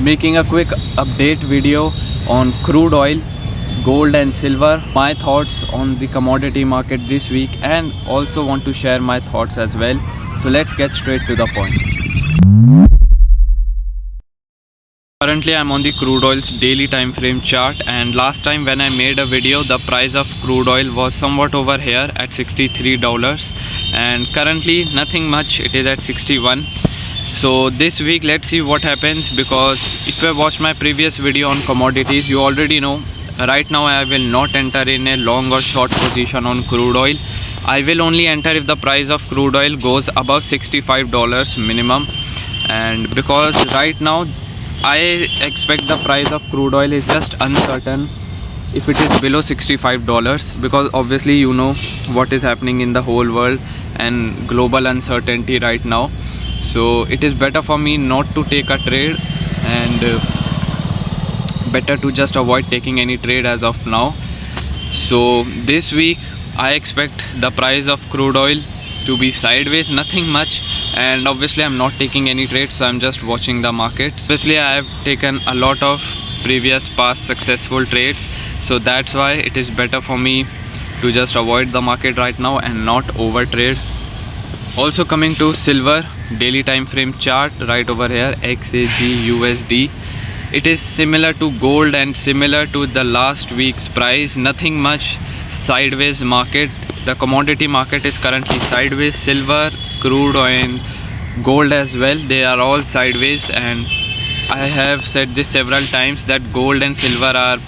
Making a quick update video on crude oil, gold and silver, my thoughts on the commodity market this week, and also want to share my thoughts as well. So let's get straight to the point. Currently I'm on the crude oil's daily time frame chart, and last time when I made a video the price of crude oil was somewhat over here at $63, and currently nothing much, it is at 61. So this week let's see what happens, because if you watched my previous video on commodities, you already know right now I will not enter in a long or short position on crude oil. I will only enter if the price of crude oil goes above $65 minimum, and because right now I expect the price of crude oil is just uncertain if it is below $65, because obviously you know what is happening in the whole world and global uncertainty right now. So it is better for me not to take a trade, and better to just avoid taking any trade as of now. So this week I expect the price of crude oil to be sideways, nothing much, and obviously I'm not taking any trades, so I'm just watching the market. Especially I have taken a lot of previous past successful trades, so that's why it is better for me to just avoid the market right now and not over trade. Also coming to silver daily time frame chart right over here, XAG USD, it is similar to gold and similar to the last week's price, nothing much, sideways market. The commodity market is currently sideways. Silver, crude oil, gold as well, they are all sideways, and I have said this several times that gold and silver are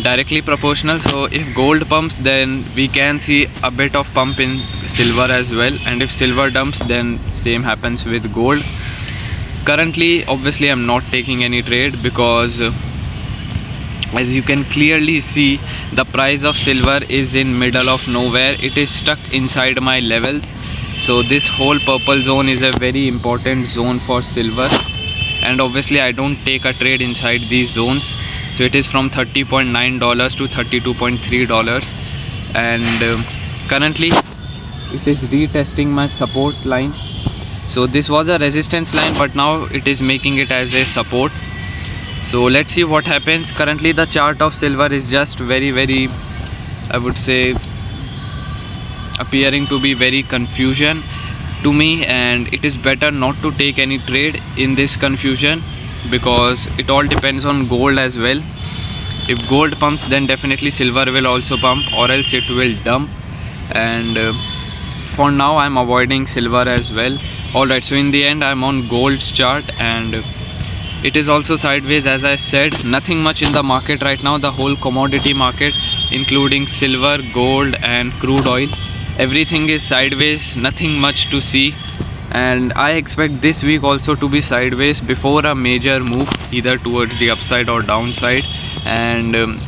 directly proportional. So if gold pumps, then we can see a bit of pump in silver as well, and if silver dumps, then same happens with gold. Currently obviously I'm not taking any trade, because as you can clearly see, the price of silver is in middle of nowhere. It is stuck inside my levels. So this whole purple zone is a very important zone for silver, and obviously I don't take a trade inside these zones. So it is from $30.9 to $32.3, and currently it is retesting my support line. So this was a resistance line, but now it is making it as a support. So let's see what happens. Currently the chart of silver is just very, I would say, appearing to be very confusion to me, and it is better not to take any trade in this confusion, because it all depends on gold as well. If gold pumps, then definitely silver will also pump, or else it will dump, and for now I'm avoiding silver as well. Alright, so in the end I'm on gold's chart, and it is also sideways. As I said, nothing much in the market right now. The whole commodity market, including silver, gold and crude oil, everything is sideways, nothing much to see, and I expect this week also to be sideways before a major move either towards the upside or downside. And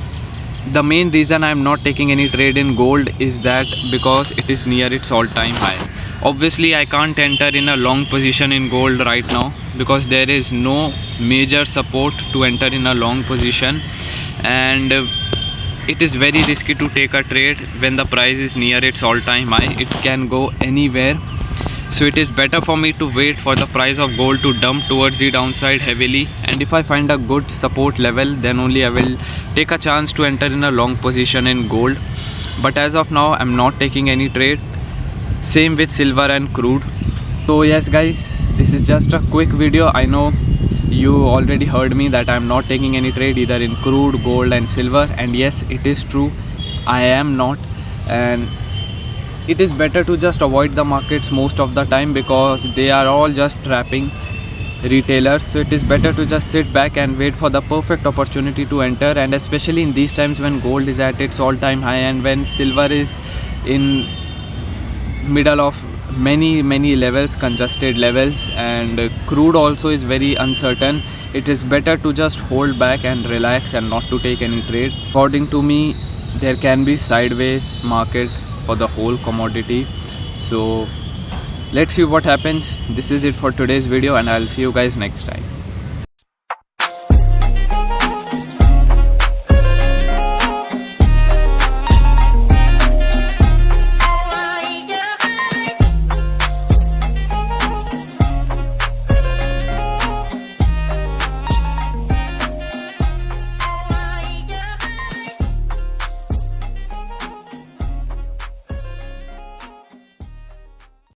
the main reason I am not taking any trade in gold is that because it is near its all-time high. Obviously I can't enter in a long position in gold right now, because there is no major support to enter in a long position, and it is very risky to take a trade when the price is near its all-time high. It can go anywhere. So it is better for me to wait for the price of gold to dump towards the downside heavily, and if I find a good support level, then only I will take a chance to enter in a long position in gold. But as of now I'm not taking any trade. Same with silver and crude. So yes guys, this is just a quick video. I know you already heard me that I'm not taking any trade either in crude, gold and silver, and yes, it is true, I am not. And it is better to just avoid the markets most of the time, because they are all just trapping retailers. So it is better to just sit back and wait for the perfect opportunity to enter, and especially in these times when gold is at its all-time high and when silver is in middle of many levels, congested levels, and crude also is very uncertain. It is better to just hold back and relax and not to take any trade. According to me, there can be sideways market for the whole commodity. So let's see what happens. This is it for today's video, and I'll see you guys next time.